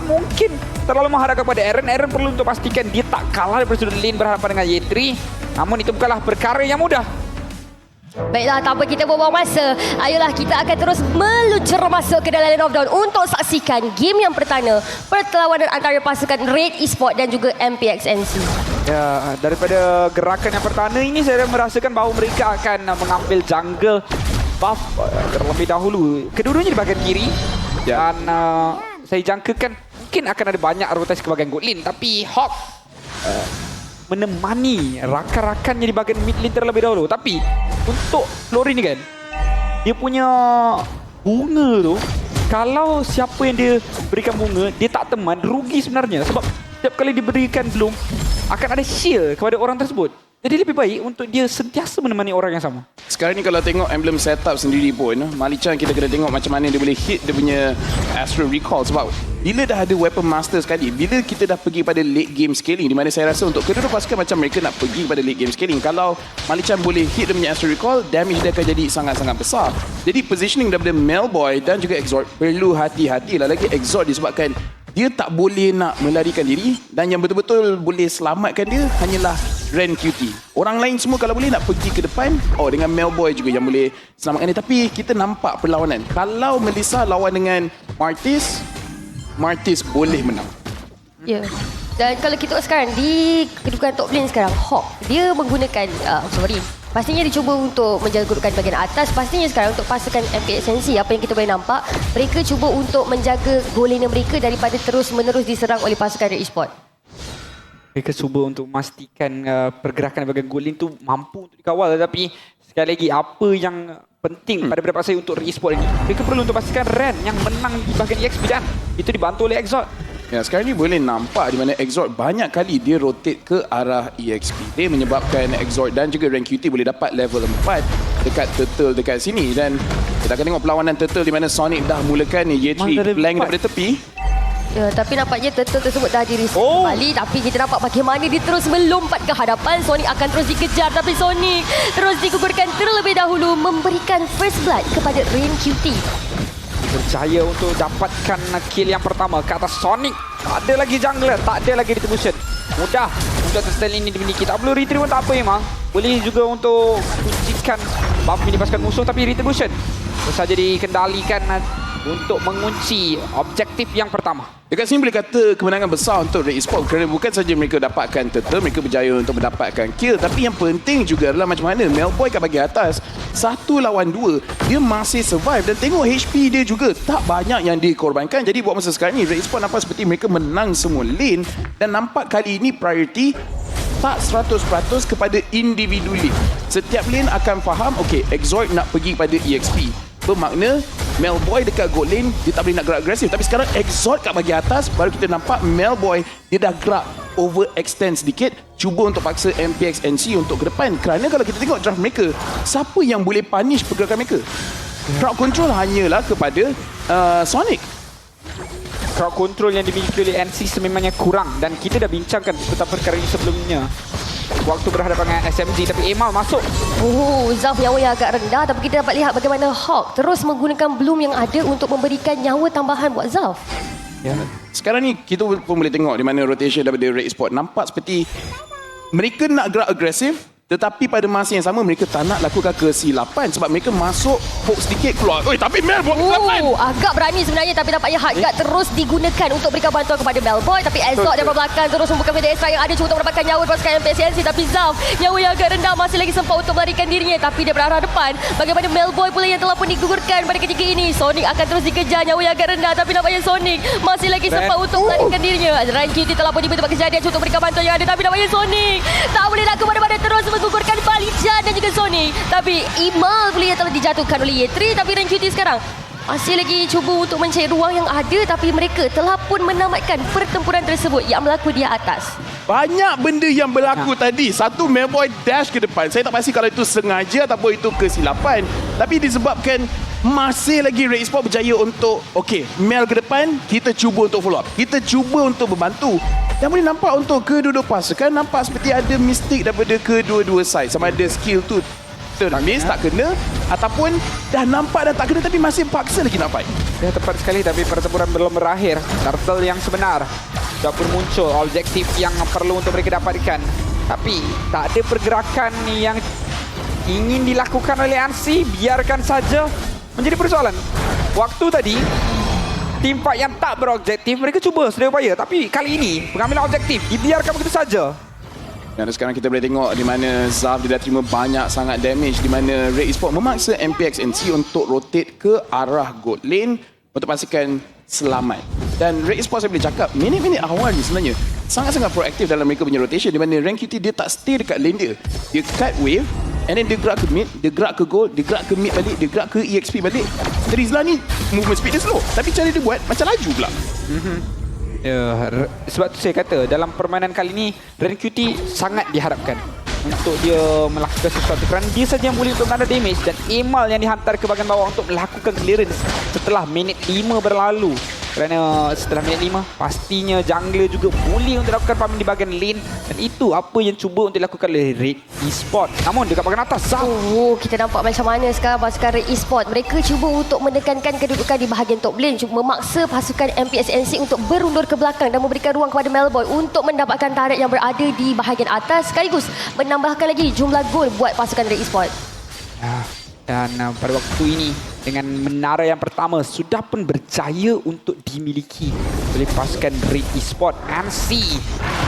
mungkin terlalu mengharapkan kepada Aaron. Aaron perlu untuk pastikan dia tak kalah dari sudut lane berhadapan dengan Y3. Namun itu bukanlah perkara yang mudah. Baiklah, tanpa kita buang masa, ayolah kita akan terus meluncur masuk ke dalam Land of Dawn untuk saksikan game yang pertama, perlawanan antara pasukan Red Esports dan juga MPXNC. Ya, daripada gerakan yang pertama ini saya merasakan bahawa mereka akan mengambil jungle buff terlebih dahulu. Kedua-duanya di bahagian kiri. Dan saya jangkakan mungkin akan ada banyak rotasi ke bahagian god lane, tapi Hawk menemani rakan-rakannya di bahagian mid lane terlebih dahulu. Tapi untuk Flori ni kan, dia punya bunga tu, kalau siapa yang dia berikan bunga, dia tak teman, rugi sebenarnya. Sebab setiap kali diberikan bloom, akan ada shield kepada orang tersebut. Jadi lebih baik untuk dia sentiasa menemani orang yang sama. Sekarang ni kalau tengok emblem setup sendiri pun, Malik-Chan kita kena tengok macam mana dia boleh hit dia punya Astral Recall. Sebab bila dah ada weapon master sekali, bila kita dah pergi pada late game scaling, di mana saya rasa untuk kedua-dua pasukan macam mereka nak pergi pada late game scaling, kalau Malik-Chan boleh hit dia punya Astral Recall, damage dia akan jadi sangat-sangat besar. Jadi positioning daripada Melboy dan juga Exort perlu hati-hati lah. Lagi Exort disebabkan dia tak boleh nak melarikan diri, dan yang betul-betul boleh selamatkan dia hanyalah Ren QT. Orang lain semua kalau boleh nak pergi ke depan, dengan Melboy juga yang boleh selamatkan dia. Tapi kita nampak perlawanan. Kalau Melissa lawan dengan Martis, Martis boleh menang. Ya. Dan kalau kita tengok sekarang di kedudukan top lane sekarang, Hawk dia menggunakan pastinya dia cuba untuk menjaga kedudukan bahagian atas. Pastinya sekarang untuk pasukan MPXNC, apa yang kita boleh nampak, mereka cuba untuk menjaga goal lane mereka daripada terus-menerus diserang oleh pasukan Red Esports. Mereka cuba untuk memastikan pergerakan bahagian goal lane tu mampu untuk dikawal. Tapi sekali lagi, apa yang penting pada pendapat saya untuk Red Esports ini, mereka perlu untuk pastikan Ren yang menang di bahagian EXP, dan itu dibantu oleh Exort. Ya, sekarang ni boleh nampak di mana Exort banyak kali dia rotate ke arah EXP. Dia menyebabkan Exort dan juga Rank QT boleh dapat level 4 dekat Turtle dekat sini. Dan kita akan tengok perlawanan Turtle di mana Sonic dah mulakan Y3 flank daripada tepi. Ya, tapi nampaknya turtle tersebut dah di-reset kembali. Tapi kita nampak bagaimana dia terus melompat ke hadapan. Sonic akan terus dikejar, tapi Sonic terus digugurkan terlebih dahulu, memberikan first blood kepada Rain QT. Berjaya untuk dapatkan kill yang pertama ke atas Sonic. Tak ada lagi jungler, tak ada lagi retribution. Mudah untuk style ini dimiliki. Tak perlu retrieve pun tak apa memang. Boleh juga untuk kuncikan buff mini pasukan musuh, tapi retribution terus saja dikendalikan untuk mengunci objektif yang pertama. Dekat sini boleh kata kemenangan besar untuk Red Esports kerana bukan saja mereka dapatkan turtle, mereka berjaya untuk mendapatkan kill, tapi yang penting juga adalah macam mana Melboy kat bahagian atas 1 lawan 2 dia masih survive, dan tengok HP dia juga tak banyak yang dikorbankan. Jadi buat masa sekarang ni Red Esports nampak seperti mereka menang semua lane, dan nampak kali ini priority tak 100% kepada individu lane. Setiap lane akan faham, okay, Exort nak pergi pada EXP, bermakna Melboy dekat gold lane dia tak boleh nak gerak agresif. Tapi sekarang Exort kat bahagian atas, baru kita nampak Melboy dia dah gerak overextend sedikit, cuba untuk paksa MPXNC untuk ke depan. Kerana kalau kita tengok draft mereka, siapa yang boleh punish pergerakan mereka? Crowd control hanyalah kepada Sonic. Crowd control yang dimiliki oleh NC sememangnya kurang, dan kita dah bincangkan tentang perkara ini sebelumnya waktu berhadapan dengan SMG. Tapi Emal masuk. Zaf nyawa yang agak rendah, tapi kita dapat lihat bagaimana Hawk terus menggunakan bloom yang ada untuk memberikan nyawa tambahan buat Zaf. Ya. Sekarang ni kita pun boleh tengok di mana rotation daripada Red Esports nampak seperti mereka nak gerak agresif, tetapi pada masa yang sama mereka tak nak lakukan kesilapan sebab mereka masuk poke sedikit keluar. Tapi Mel buat kesilapan. Agak berani sebenarnya, tapi nampaknya Hardguard terus digunakan untuk berikan bantuan kepada Melboy. Tapi Exort dari belakang terus membuka media extra yang ada cuba untuk mendapatkan nyawa pasukan MPXNC. Tapi Zaf, nyawa yang agak rendah, masih lagi sempat untuk melarikan dirinya. Tapi dia berarah depan. Bagaimana Melboy pula yang telah pun digugurkan pada ketika ini. Sonic akan terus dikejar, nyawa yang agak rendah. Tapi nampaknya Sonic masih lagi sempat untuk melarikan dirinya. Rank QT telah pun tiba-tiba kejadian untuk berikan bantuan yang ada. Tapi nampaknya Sonic tak boleh nak ke mana-mana, terus menggugurkan Malik-Chan dan juga Sonic. Tapi Imal pula yang telah dijatuhkan oleh Y3. Tapi Rank QT sekarang masih lagi cuba untuk mencari ruang yang ada, tapi mereka telah pun menamatkan pertempuran tersebut yang berlaku di atas. Banyak benda yang berlaku tadi. Satu, Melboy dash ke depan. Saya tak pasti kalau itu sengaja ataupun itu kesilapan. Tapi disebabkan masih lagi Red Esports berjaya untuk Mel ke depan, kita cuba untuk follow up. Kita cuba untuk membantu. Dan boleh nampak untuk kedua-dua pasukan nampak seperti ada mistake daripada kedua-dua side. Sama ada skill tu miss, tak kena, ataupun dah nampak dah tak kena tapi masih paksa lagi nak fight. Ya, tepat sekali, tapi pertempuran belum berakhir. Turtle yang sebenar sudah pun muncul, objektif yang perlu untuk mereka dapatkan. Tapi tak ada pergerakan yang ingin dilakukan oleh Ansi. Biarkan saja menjadi persoalan. Waktu tadi tim fight yang tak berobjektif, mereka cuba sedaya upaya, tapi kali ini pengambilan objektif dibiarkan begitu saja. Dan sekarang kita boleh tengok di mana Zaf dia dah terima banyak sangat damage, di mana Red Esports memaksa MPXNC untuk rotate ke arah gold lane untuk pastikan selamat. Dan Red Esports saya boleh cakap minit-minit awal ni sebenarnya sangat-sangat proaktif dalam mereka punya rotation, di mana Rank QT dia tak stay dekat lane dia. Dia cut wave and then dia gerak ke mid, dia gerak ke gold, dia gerak ke mid balik, dia gerak ke EXP balik. Trizla ni movement speed dia slow, tapi cara dia buat macam laju pula. Ya, sebab tu saya kata dalam permainan kali ini Ren QT sangat diharapkan untuk dia melakukan sesuatu, kerana dia saja yang boleh untuk menanda damage, dan Emal yang dihantar ke bahagian bawah untuk melakukan clearance setelah minit 5 berlalu. Kerana setelah minit 5 pastinya jungler juga boleh untuk lakukan farming di bahagian lane, dan itu apa yang cuba untuk dilakukan oleh Red Esports. Namun dekat bahagian atas Zaf, Kita nampak macam mana sekarang pasukan Red Esports. Mereka cuba untuk menekankan kedudukan di bahagian top lane, cuba memaksa pasukan MPXNC untuk berundur ke belakang dan memberikan ruang kepada Melboy untuk mendapatkan turret yang berada di bahagian atas, sekaligus menambahkan lagi jumlah gol buat pasukan Red Esports. dan pada waktu ini dengan menara yang pertama sudah pun berjaya untuk dimiliki oleh pasukan Red Esports. Ansi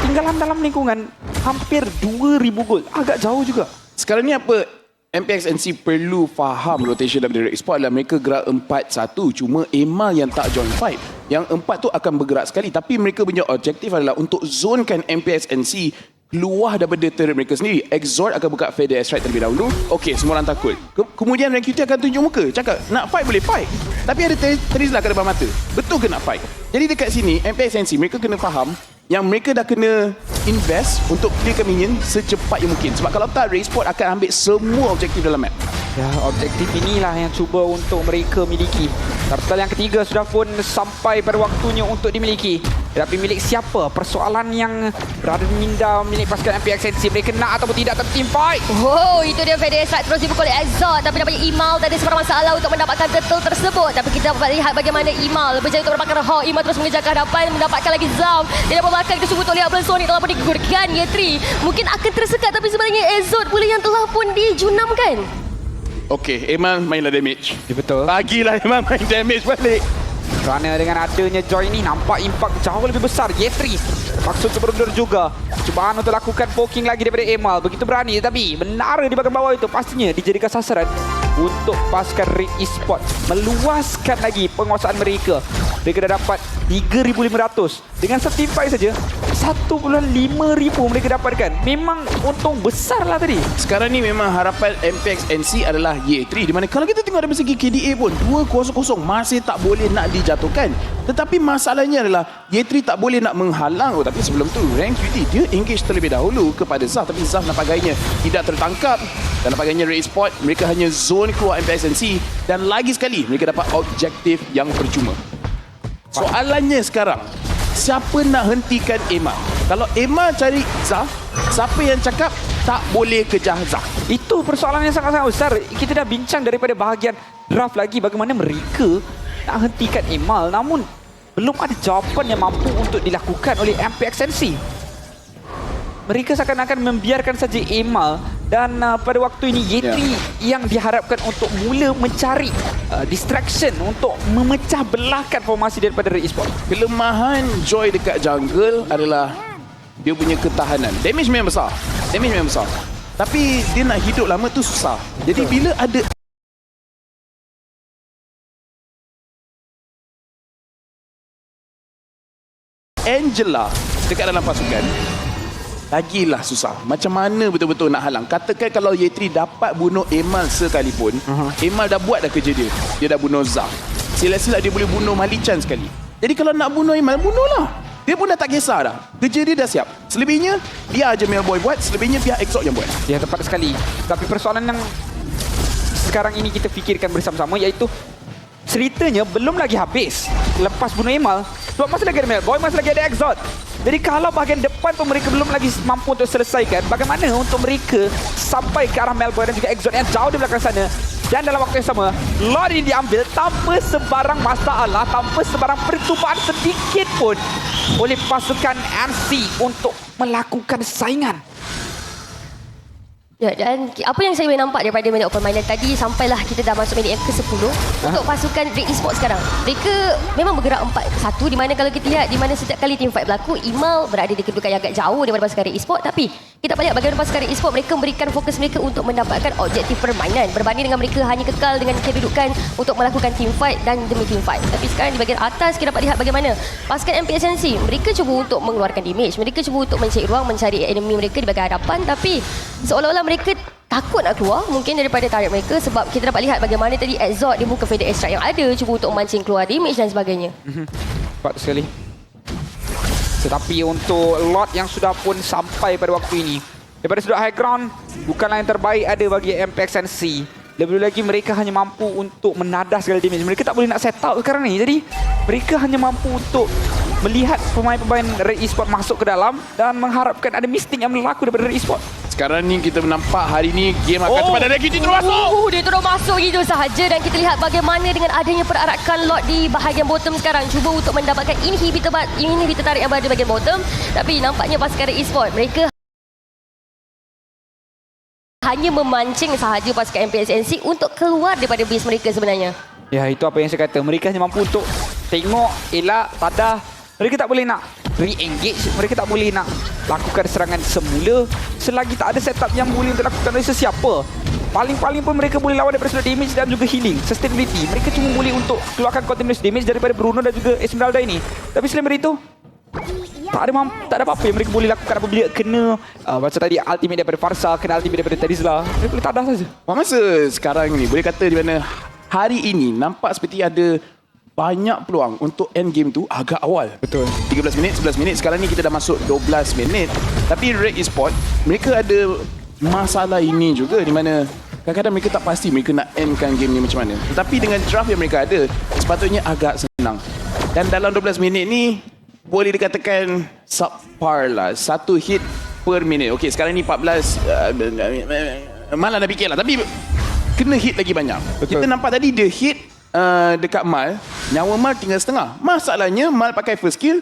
tinggalan dalam lingkungan hampir 2,000 gol, agak jauh juga. Sekarang ni apa MPXNC perlu faham rotation daripada Red Esports adalah mereka gerak 4-1, cuma Emal yang tak join fight. Yang 4 tu akan bergerak sekali, tapi mereka punya objektif adalah untuk zonekan MPXNC keluar daripada turret mereka sendiri. Exort akan buka Feather Strike terlebih dahulu. Okey, semua orang takut. Kemudian Rank QT akan tunjuk muka, cakap nak fight boleh fight, tapi ada Trizla kat depan mata. Betul ke nak fight? Jadi dekat sini MPXNC mereka kena faham yang mereka dah kena invest untuk clearkan minion secepat yang mungkin. Sebab kalau tak, Red Esports akan ambil semua objektif dalam map. Ya, objektif inilah yang cuba untuk mereka miliki. Turtle yang ketiga sudah pun sampai pada waktunya untuk dimiliki. Tetapi milik siapa? Persoalan yang berada di minda milik pasukan MPXNC. Mereka nak ataupun tidak dalam team fight. Itu dia Feather Strike terus dipukul oleh Exort, tapi nampaknya Imal tak ada sebarang masalah untuk mendapatkan turtle tersebut. Tapi kita dapat lihat bagaimana Imal berjaya untuk mendapatkan Hawk. Imal terus mengejar ke hadapan, mendapatkan lagi Zaf. Dia dapat belakang, kita sungguh oleh Abel Sonic telah pun digugurkan. Ye3 mungkin akan tersekat, tapi sebenarnya Exort pula yang telah pun dijunamkan. Okey, Emal mainlah damage. Ya, betul. Bagilah Emal main damage balik. Kerana dengan adanya Joy ni nampak impak jauh lebih besar. Ye3 maksud berundur juga. Cubaan untuk lakukan poking lagi daripada Emal. Begitu berani, tapi menara di bahagian bawah itu pastinya dijadikan sasaran untuk pasukan Red Esports meluaskan lagi penguasaan mereka. Mereka dah dapat 3,500 dengan satu team fight saja. 1,5,000 mereka dapatkan. Memang untung besar lah tadi. Sekarang ni memang harapan MPXNC adalah Ye3, di mana kalau kita tengok dari segi KDA pun 2-0 masih tak boleh nak dijatuhkan. Tetapi masalahnya adalah Ye3 tak boleh nak menghalang. Tapi sebelum tu Rank QT dia engage terlebih dahulu kepada Zaf, tapi Zaf nampaknya tidak tertangkap. Dan nampaknya Red Esports mereka hanya zone keluar MPXNC, dan lagi sekali mereka dapat objektif yang percuma. Soalannya sekarang, siapa nak hentikan Emal? Kalau Emal cari Zaf, siapa yang cakap tak boleh kejar Zaf? Itu persoalan yang sangat-sangat besar. Kita dah bincang daripada bahagian draft lagi bagaimana mereka nak hentikan Emal, namun belum ada jawapan yang mampu untuk dilakukan oleh MPXNC. Mereka seakan-akan membiarkan saja Emal, dan pada waktu ini Ye3 yang diharapkan untuk mula mencari distraction untuk memecah belahkan formasi daripada Red Esports. Kelemahan Joy dekat jungle adalah dia punya ketahanan. Damage memang besar. Tapi dia nak hidup lama tu susah. Jadi bila ada Angela dekat dalam pasukan, lagilah susah. Macam mana betul-betul nak halang? Katakan kalau Ye3 dapat bunuh Emal sekalipun, Emal dah buat dah kerja dia. Dia dah bunuh Zaf. Sila-sila dia boleh bunuh Malichan sekali. Jadi kalau nak bunuh Emal, bunuhlah. Dia pun dah tak kisah dah. Kerja dia dah siap. Selebihnya, biar je Melboy buat. Selebihnya, biar Exort yang buat. Ya, tepat sekali. Tapi persoalan yang sekarang ini kita fikirkan bersama-sama iaitu ceritanya belum lagi habis lepas bunuh Emal. Sebab masih lagi ada Melboy, masih lagi ada Exort. Jadi kalau bahagian depan pun mereka belum lagi mampu untuk selesaikan, bagaimana untuk mereka sampai ke arah Melboy dan juga Exort yang jauh di belakang sana? Dan dalam waktu yang sama, Lord ini diambil tanpa sebarang masalah, tanpa sebarang percubaan sedikit pun oleh pasukan NC untuk melakukan saingan. Ya, dan apa yang saya boleh nampak daripada minit permainan tadi, sampailah kita dah masuk minit yang ke-10 untuk pasukan Red Esports sekarang. Mereka memang bergerak 4-1, di mana kalau kita lihat di mana setiap kali team fight berlaku, Imal berada di kedudukan yang agak jauh daripada pasukan Red Esports, tapi kita lihat bagaimana pasukan Red Esports mereka memberikan fokus mereka untuk mendapatkan objektif permainan berbanding dengan mereka hanya kekal dengan kedudukan untuk melakukan team fight dan demi team fight. Tapi sekarang di bahagian atas kita dapat lihat bagaimana pasukan MPSNC mereka cuba untuk mengeluarkan damage, mereka cuba untuk mencari ruang mencari enemy mereka di bahagian hadapan, tapi seolah-olah mereka takut nak keluar mungkin daripada target mereka, sebab kita dapat lihat bagaimana tadi Exort dia buka feather extract yang ada, cuba untuk mancing keluar damage dan sebagainya. Tepat sekali. Tetapi untuk Lord yang sudah pun sampai pada waktu ini, daripada sudut high ground, bukanlah yang terbaik ada bagi MPXNC. Lebih lagi mereka hanya mampu untuk menadah segala damage. Mereka tak boleh nak set out sekarang ni. Jadi mereka hanya mampu untuk melihat pemain-pemain Red Esports masuk ke dalam dan mengharapkan ada mistik yang berlaku daripada Red Esports. Sekarang ni kita nampak hari ni game akan kepada Reggie terus masuk. Dia terus masuk gitu sahaja, dan kita lihat bagaimana dengan adanya perarakan Lord di bahagian bottom sekarang, cuba untuk mendapatkan inhibitor tarik yang berada di bahagian bottom. Tapi nampaknya pasukan Red Esports mereka hanya memancing sahaja pasukan MPSNC untuk keluar daripada base mereka sebenarnya. Ya, itu apa yang saya kata. Mereka hanya mampu untuk tengok, elak, tadah. Mereka tak boleh nak re-engage. Mereka tak boleh nak lakukan serangan semula selagi tak ada setup yang boleh untuk lakukan oleh sesiapa. Paling-paling pun mereka boleh lawan daripada sudut damage dan juga healing, sustainability. Mereka cuma boleh untuk keluarkan continuous damage daripada Bruno dan juga Esmeralda ini. Tapi selain daripada itu, tak ada apa-apa yang mereka boleh lakukan apabila kena macam tadi ultimate daripada Farsa, kena ultimate daripada Terizla. Mereka boleh tadah saja. Masa sekarang ni boleh kata di mana hari ini nampak seperti ada banyak peluang untuk end game tu agak awal. Betul. 13 minit, 11 minit. Sekarang ni kita dah masuk 12 minit. Tapi Red Esports, mereka ada masalah ini juga di mana kadang-kadang mereka tak pasti mereka nak endkan game ni macam mana. Tetapi dengan draft yang mereka ada, sepatutnya agak senang. Dan dalam 12 minit ni, boleh dikatakan subpar lah. Satu hit per minit. Okey, sekarang ni 14. Malah dah fikir lah. Tapi kena hit lagi banyak. Betul. Kita nampak tadi dia hit dekat Mal, nyawa Mal tinggal setengah. Masalahnya Mal pakai first kill,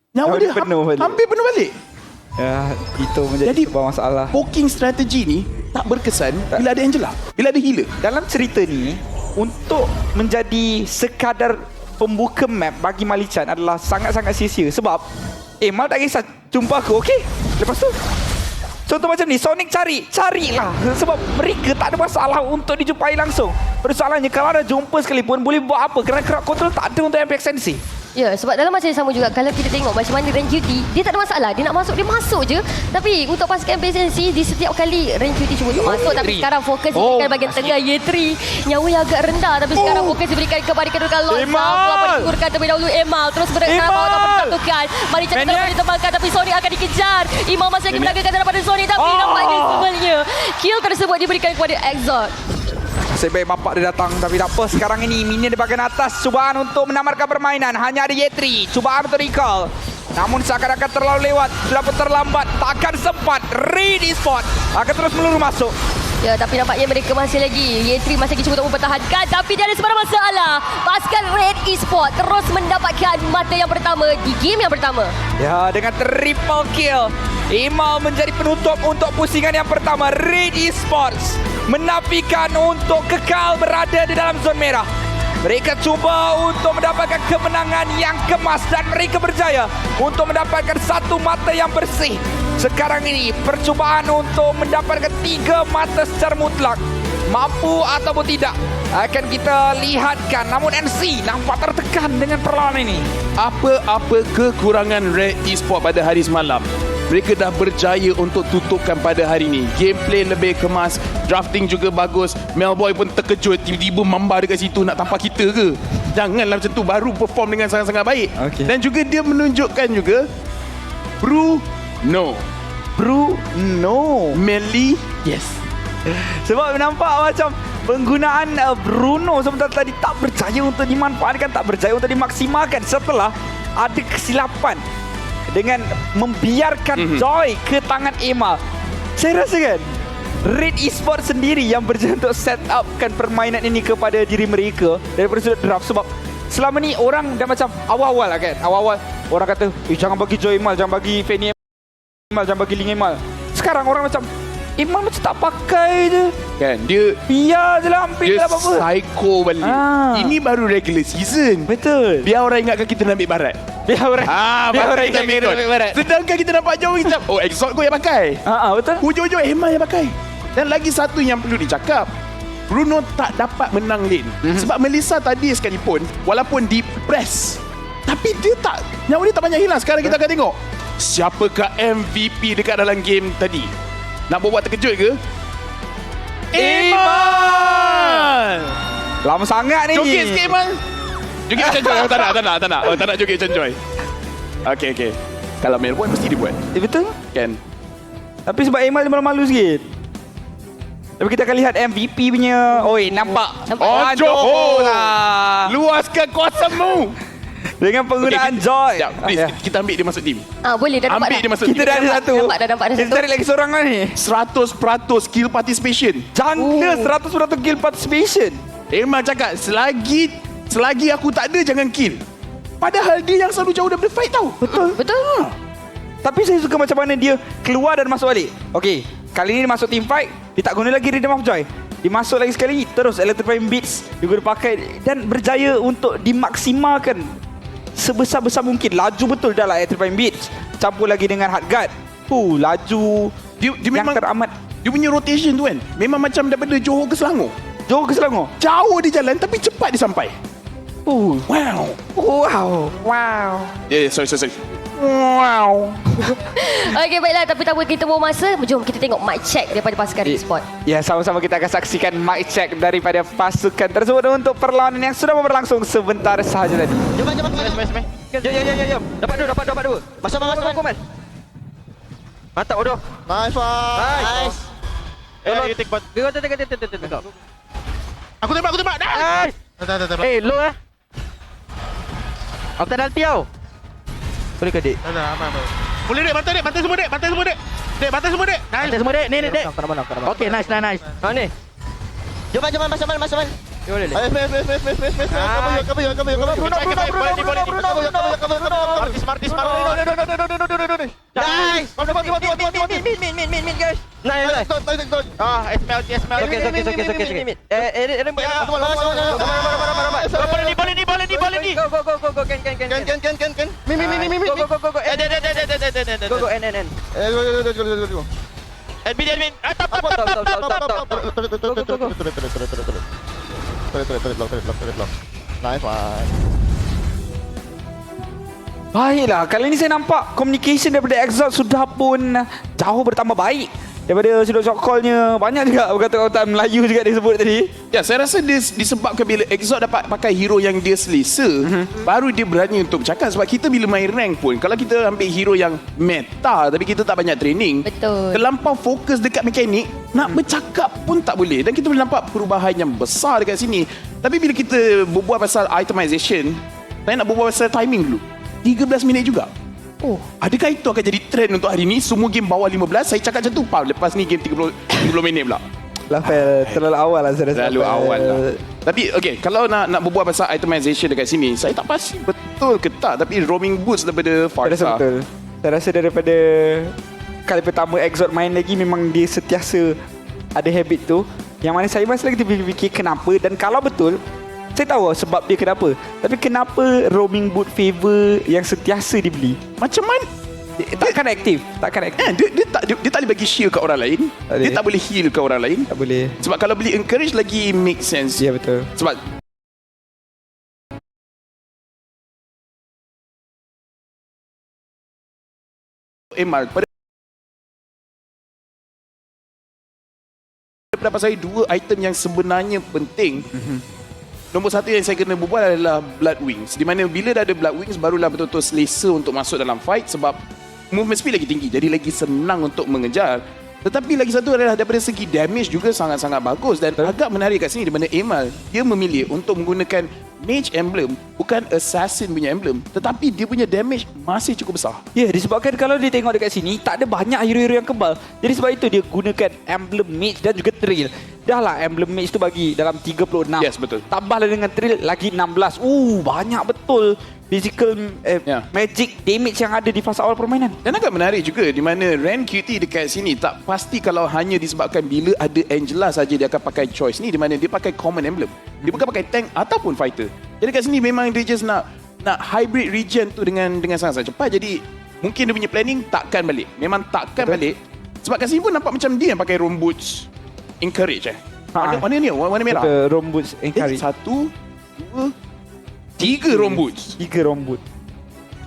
nyawa dia hampir penuh balik. Ya, itu menjadi sebuah masalah. Poking strategi ni tak berkesan bila ada Angela, bila ada healer. Dalam cerita ni, untuk menjadi sekadar pembuka map bagi Malichan adalah sangat-sangat sia-sia. Sebab Mal tak kisah jumpa aku, okey? Lepas tu contoh macam ni, Sonic carilah. Sebab mereka tak ada masalah untuk dijumpai langsung. Persoalannya kalau ada jumpa sekalipun, boleh buat apa? Kerana crowd control tak ada untuk MPXNC. Ya, sebab dalam masa yang sama juga, kalau kita tengok macam mana rank QT, dia tak ada masalah. Dia nak masuk, dia masuk je. Tapi untuk pasukan MPSNC, di setiap kali rank QT cuba untuk masuk, tapi sekarang fokus diberikan bahagian tengah Y3. Nyawa yang agak rendah, tapi sekarang fokus diberikan kepada kedudukan Lord. Walaupun digurkan terlebih dahulu Emal. Terus berenang atau persatukan. Mari cakap terus ditembakkan, tapi Sonic akan dikejar. Imal masih lagi menagakan daripada Sonic, tapi nampaknya sebenarnya kill tersebut diberikan kepada Exort. Nasib baik bapak dia datang, tapi tak apa. Sekarang ini minion di bahagian atas. Cubaan untuk menamarkan permainan. Hanya ada Y3. Cubaan untuk recall. Namun seakan-akan terlalu lewat. Sudah pun terlambat. Takkan sempat. Red Esports akan terus meluru masuk. Ya, tapi nampaknya mereka masih lagi. Y3 masih lagi cuba untuk mempertahankan. Tapi dia ada sebarang masalah. Pasukan Red Esports terus mendapatkan mata yang pertama di game yang pertama. Ya, dengan triple kill. Imal menjadi penutup untuk pusingan yang pertama. Red Esports menafikan untuk kekal berada di dalam zon merah. Mereka cuba untuk mendapatkan kemenangan yang kemas dan mereka berjaya untuk mendapatkan satu mata yang bersih. Sekarang ini percubaan untuk mendapatkan 3 mata secara mutlak. Mampu ataupun tidak akan kita lihatkan. Namun NC nampak tertekan dengan perlawanan ini. Apa-apa kekurangan Red Esports pada hari semalam, mereka dah berjaya untuk tutupkan pada hari ini. Gameplay lebih kemas, drafting juga bagus. Melboy pun terkejut, tiba-tiba Mamba dekat situ nak tampak kita ke? Janganlah macam tu, baru perform dengan sangat-sangat baik. Okay. Dan juga dia menunjukkan juga Bruno. Melly, yes. Sebab nampak macam penggunaan Bruno sebentar tadi tak berjaya untuk dimanfaatkan, tak berjaya untuk dimaksimalkan setelah ada kesilapan dengan membiarkan Joy ke tangan Emal. Saya rasa kan Red Esports sendiri yang berjaya untuk set upkan permainan ini kepada diri mereka daripada sudut draft. Sebab selama ni orang dah macam awal-awal lah kan. Awal-awal orang kata, jangan bagi Joy Emal, jangan bagi Fanny Emal, jangan bagi Ling Emal. Sekarang orang macam, Emal macam tak pakai je. Kan dia Biar je lah, ambil dia lah apa-apa. psycho balik. Ini baru regular season. Betul. Biar orang ingatkan kita nak ambil barat. Biar orang biar orang kita ingat kita ambil barat. Sedangkan kita nampak jauh kita, oh Exalt kau yang pakai. Betul. Hujung-hujung Emal yang pakai. Dan lagi satu yang perlu dicakap, Bruno tak dapat menang lane. Sebab Melissa tadi sekalipun, walaupun di press, tapi dia tak, nyawa dia tak banyak hilang. Sekarang kita akan tengok siapakah MVP dekat dalam game tadi. Nak buat terkejut ke? Emal! Lama sangat ni. Joget sikit Emal. Joget macam Joy. Oh, tak nak. Oh, tak nak joget macam Joy. Okay. Kalau Melbourne mesti dia buat. Betul. Kan? Tapi sebab Emal dia malu-malu sikit. Tapi kita akan lihat MVP punya. Oi, nampak. Joy lah. Luaskan kuasamu. Dengan penggunaan Joy. Sekejap, please, kita ambil dia masuk team. Boleh dah nampak Ambil dah. dia masuk Kita team. dah ada satu. Dah nampak dah Kita satu. cari lagi seorang lah ni. 100% skill participation. Jungler 100% kill participation. Emal cakap, selagi aku tak ada, jangan kill. Padahal dia yang selalu jauh daripada fight tau. Betul. Tapi saya suka macam mana dia keluar dan masuk balik. Okey, kali ni dia masuk team fight, dia tak guna lagi Rhythm of Joy. Dia masuk lagi sekali, terus Electrifying Beats juga dia pakai dan berjaya untuk dimaksimalkan sebesar-besar mungkin. Laju betul dah lah Electrifying Beats. Campur lagi dengan Hard Guard. Laju Dia yang memang teramat. dia punya rotation tu kan, memang macam daripada Johor ke Selangor. Johor ke Selangor. Jauh dia jalan tapi cepat dia sampai. Wow. Sorry. Wow. Okey, baiklah. Tapi tak apa, kita buang masa. Jom kita tengok mic check daripada pasukan Red Sport. Ya, sama-sama kita akan saksikan mic check daripada pasukan tersebut untuk perlawanan yang sudah berlangsung sebentar sahaja tadi. Jom. Dapat dua. Masuk. Mantap, bodoh. Nice. You take part. Tengok. Aku tembak. Nice. Tak. Low lah. Aku tak nanti tau. Boleh ke, Dik? Tak. Boleh dek, bantai semua dek. Dek, bantai semua dek. Nice. Ada semua, Dek. Ni, Dek. Okey, nice. Ni. Jom, masuk. Boleh. Ayo, space. Smart. Nice. Min, guys. Nice. SML. Okey. Boleh ni. Go. Can. Min. Go. N. Go. Admin. Tap. Block. Nice one. Baiklah, kali ini saya nampak communication daripada Exalt sudah pun jauh bertambah baik. Daripada sudut shot call-nya, banyak juga kata-kata Melayu juga disebut tadi. Ya, saya rasa dia disebabkan bila Exalt dapat pakai hero yang dia selesa, baru dia berani untuk bercakap. Sebab kita bila main rank pun, kalau kita ambil hero yang meta tapi kita tak banyak training, Betul. terlampau fokus dekat mekanik, nak bercakap pun tak boleh. Dan kita boleh nampak perubahan yang besar dekat sini. Tapi bila kita berbual pasal itemization, saya nak berbual pasal timing dulu. 13 minit juga. Adakah itu akan jadi trend untuk hari ni? Semua game bawah 15. Saya cakap macam tu, lepas ni game 30 minit pula. Lafel terlalu awal lah saya rasa. Terlalu awal lah. Tapi okay, kalau nak berbual pasal itemization dekat sini, saya tak pasti betul ke tak. Tapi roaming boots daripada Saya rasa Farsa, betul. Saya rasa daripada kali pertama Exalt main lagi, memang dia sentiasa ada habit tu. Yang mana saya masih lagi terfikir kenapa. Dan kalau betul, saya tahu sebab dia kenapa. Tapi kenapa roaming boot favor yang sentiasa dibeli? macam mana? Takkan aktif. Dia tak boleh bagi shield kat orang lain. Tak Dia boleh. tak boleh heal kat orang lain. Tak boleh. Sebab kalau beli encourage lagi make sense. Ya, betul. Sebab Emal pada pendapat saya, dua item yang sebenarnya penting. Nombor satu yang saya kena berbual adalah Blood Wings. Di mana bila dah ada Blood Wings, barulah betul-betul selesa untuk masuk dalam fight. Sebab movement speed lagi tinggi, jadi lagi senang untuk mengejar. Tetapi lagi satu adalah daripada segi damage juga sangat-sangat bagus. Dan agak menarik kat sini di mana Emal, dia memilih untuk menggunakan Mage emblem bukan assassin punya emblem, tetapi dia punya damage masih cukup besar. Ya, disebabkan kalau dia tengok dekat sini, tak ada banyak hero-hero yang kebal. Jadi sebab itu dia gunakan emblem mage dan juga trail. Dah lah emblem mage tu bagi dalam 36. Yes, betul. Tambahlah dengan trail lagi 16. Banyak betul physical magic damage yang ada di fasa awal permainan. Dan agak menarik juga di mana Ren QT dekat sini tak pasti kalau hanya disebabkan bila ada Angela saja dia akan pakai choice ni, di mana dia pakai common emblem. Dia bukan pakai tank ataupun fighter. Jadi kat sini memang dia just nak hybrid region tu dengan sangat-sangat cepat. Jadi mungkin dia punya planning takkan balik. Memang takkan balik. Sebab kat sini pun nampak macam dia yang pakai roam boots encourage warna ni warna merah. Betul, roam boots encourage. 1, 2, 3 roam boots. 3 roam boot.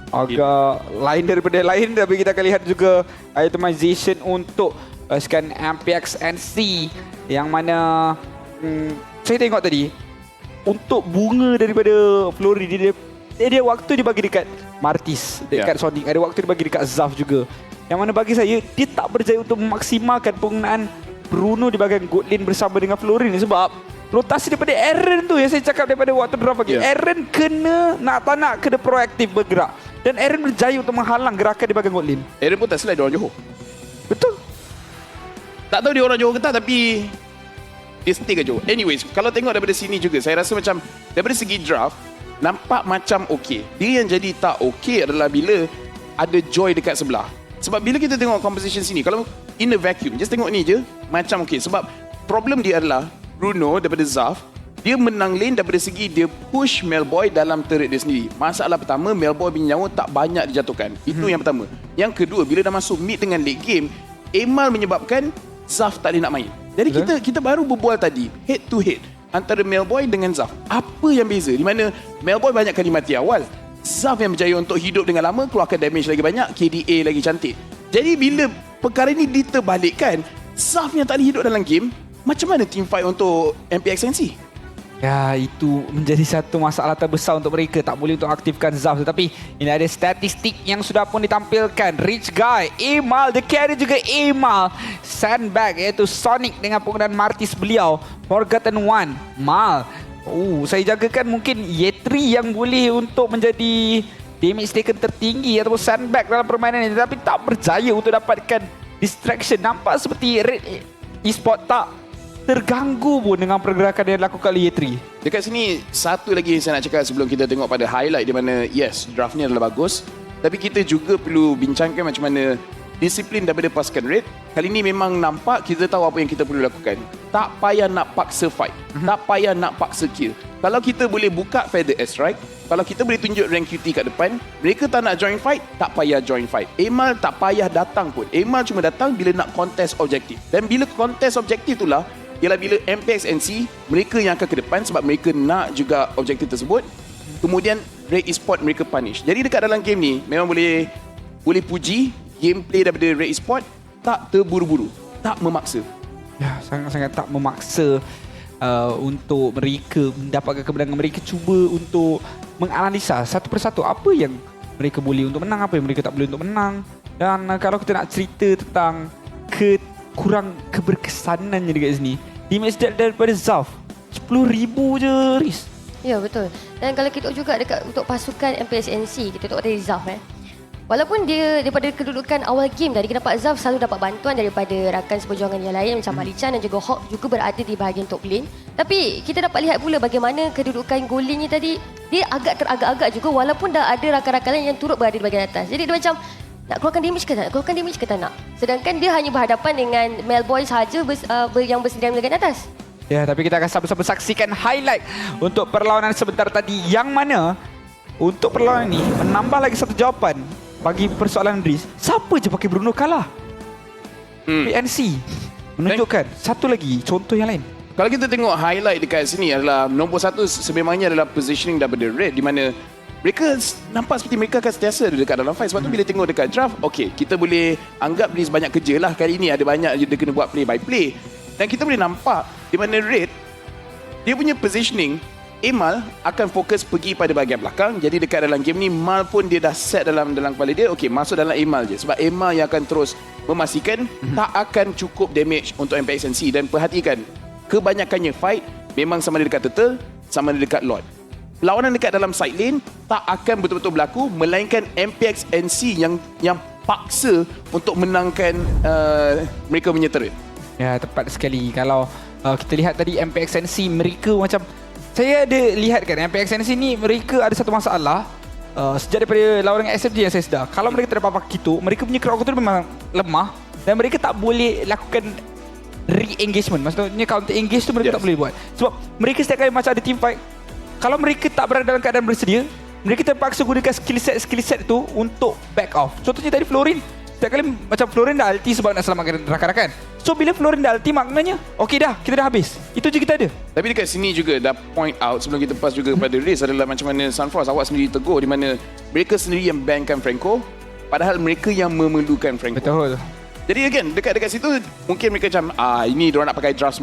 Agak lain daripada lain, tapi kita akan lihat juga itemization untuk scan MPX NC yang mana saya tengok tadi untuk bunga daripada Flori dia waktu dia bagi dekat Martis, dekat Sonic, ada waktu dia bagi dekat Zaf juga. Yang mana bagi saya dia tak berjaya untuk memaksimalkan penggunaan Bruno di bahagian gold lane bersama dengan Florin, sebab rotasi daripada Aaron tu yang saya cakap daripada waktu draft lagi. Aaron tak nak kena proaktif bergerak. Dan Aaron berjaya untuk menghalang gerakan di bahagian gold lane. Aaron pun tak silap dia orang Johor. Betul. Tak tahu dia orang Johor ke tak, tapi dia stay kat Johor. Anyways, kalau tengok daripada sini juga, saya rasa macam daripada segi draft nampak macam okey. Dia yang jadi tak okey adalah bila ada Joy dekat sebelah. Sebab bila kita tengok composition sini, kalau in a vacuum, just tengok ni je, macam okey. Sebab problem dia adalah Bruno daripada Zaf, dia menang lane daripada segi dia push Melboy dalam turret dia sendiri. Masalah pertama, Melboy punya nyawa tak banyak dijatuhkan. Itu yang pertama. Yang kedua, bila dah masuk mid dengan late game, Emal menyebabkan Zaf tak boleh nak main. Jadi kita baru berbual tadi, head to head antara Melboy dengan Zaf. Apa yang beza? Di mana Melboy banyak kali mati awal, Zaf yang berjaya untuk hidup dengan lama, keluarkan damage lagi banyak, KDA lagi cantik. Jadi bila perkara ini diterbalikkan, Zaf yang tak boleh hidup dalam game, macam mana team fight untuk MPXNC? Ya, itu menjadi satu masalah terbesar untuk mereka. Tak boleh untuk aktifkan Zaf. Tetapi ini ada statistik yang sudah pun ditampilkan. Rich Guy, Emal, the carry juga Emal. Sandbag iaitu Sonic dengan penggunaan Martis beliau. Forgotten One, Mal. Saya jagakan mungkin Yetri yang boleh untuk menjadi damage taken tertinggi ataupun sandbag dalam permainan ini. Tetapi tak berjaya untuk dapatkan distraction. Nampak seperti Red Esport tak terganggu pun dengan pergerakan yang dilakukan oleh Yetri. Dekat sini, satu lagi yang saya nak cakap sebelum kita tengok pada highlight di mana yes, draft ni adalah bagus. Tapi kita juga perlu bincangkan macam mana disiplin daripada pasukan Red. Kali ni memang nampak kita tahu apa yang kita perlu lakukan. Tak payah nak paksa fight. Tak payah nak paksa kill. Kalau kita boleh buka feather airstrike, kalau kita boleh tunjuk rank QT kat depan, mereka tak nak join fight, tak payah join fight. Emal tak payah datang pun. Emal cuma datang bila nak contest objektif. Dan bila contest objektif itulah, ialah bila MPXNC, mereka yang akan ke depan sebab mereka nak juga objektif tersebut. Kemudian Red Esport mereka punish. Jadi dekat dalam game ni memang boleh puji gameplay daripada Red Esport, tak terburu-buru, tak memaksa. Ya, sangat-sangat tak memaksa untuk mereka mendapatkan kemenangan. Mereka cuba untuk menganalisa satu persatu apa yang mereka boleh untuk menang, apa yang mereka tak boleh untuk menang. Dan kalau kita nak cerita tentang kurang keberkesanannya dekat sini, damage daripada Zaf 10,000 je, Riz. Ya, betul. Dan kalau kita juga dekat untuk pasukan MPSNC, kita tengok dari Zaf walaupun dia daripada kedudukan awal game tadi, kita nampak Zaf selalu dapat bantuan daripada rakan seperjuangan yang lain macam Malichan dan juga Hawk juga berada di bahagian top lane. Tapi kita dapat lihat pula bagaimana kedudukan goal lane ni tadi, dia agak teragak-agak juga walaupun dah ada rakan-rakan lain yang turut berada di bahagian atas. Jadi dia macam nak keluarkan damage ke tak? Nak keluarkan damage ke tak nak? Sedangkan dia hanya berhadapan dengan Melboy sahaja yang bersendirian di bahagian atas. Ya, tapi kita akan sama-sama saksikan highlight untuk perlawanan sebentar tadi, yang mana untuk perlawanan ini menambah lagi satu jawapan bagi persoalan Riz. Siapa je pakai Bruno kalah? PNC menunjukkan satu lagi contoh yang lain. Kalau kita tengok highlight dekat sini adalah nombor satu sememangnya adalah positioning daripada Red, di mana mereka nampak seperti mereka akan sentiasa dekat dalam fight. Sebab tu bila tengok dekat draft, okey, kita boleh anggap Riz banyak kerja lah kali ini. Ada banyak dia kena buat play by play. Dan kita boleh nampak di mana Red, dia punya positioning, Emal akan fokus pergi pada bahagian belakang. Jadi dekat dalam game ni, Mal pun dia dah set dalam kepala dia, okey, masuk dalam Emal je. Sebab Emal yang akan terus memastikan tak akan cukup damage untuk MPXNC. Dan perhatikan, kebanyakannya fight memang sama ada dekat Turtle, sama ada dekat Lord. perlawanan dekat dalam side lane tak akan betul-betul berlaku, melainkan MPX NC yang paksa untuk menangkan mereka punya turret. Ya, tepat sekali. Kalau kita lihat tadi MPX NC, mereka macam saya ada lihat kan MPX NC ni mereka ada satu masalah. Sejak daripada lawan dengan SFG yang saya sedar, kalau mereka terdapat pakai itu, mereka punya crowd control memang lemah dan mereka tak boleh lakukan re-engagement. Maksudnya counter engage tu mereka tak boleh buat. Sebab mereka setiap kali macam ada team fight, kalau mereka tak berada dalam keadaan bersedia, mereka terpaksa gunakan skill set tu untuk back off. Contohnya tadi Florin, setiap kali macam Florin dah ulti sebab nak selamatkan rakan-rakan. So bila Florin dah ulti, maknanya okey dah, kita dah habis. Itu je kita ada. Tapi dekat sini juga dah point out sebelum kita pass juga kepada Riz adalah macam mana Sunforce awak sendiri tegur di mana mereka sendiri yang bankan Franco padahal mereka yang memerlukan Franco. Betul. Jadi again dekat situ mungkin mereka macam ini diorang nak pakai draft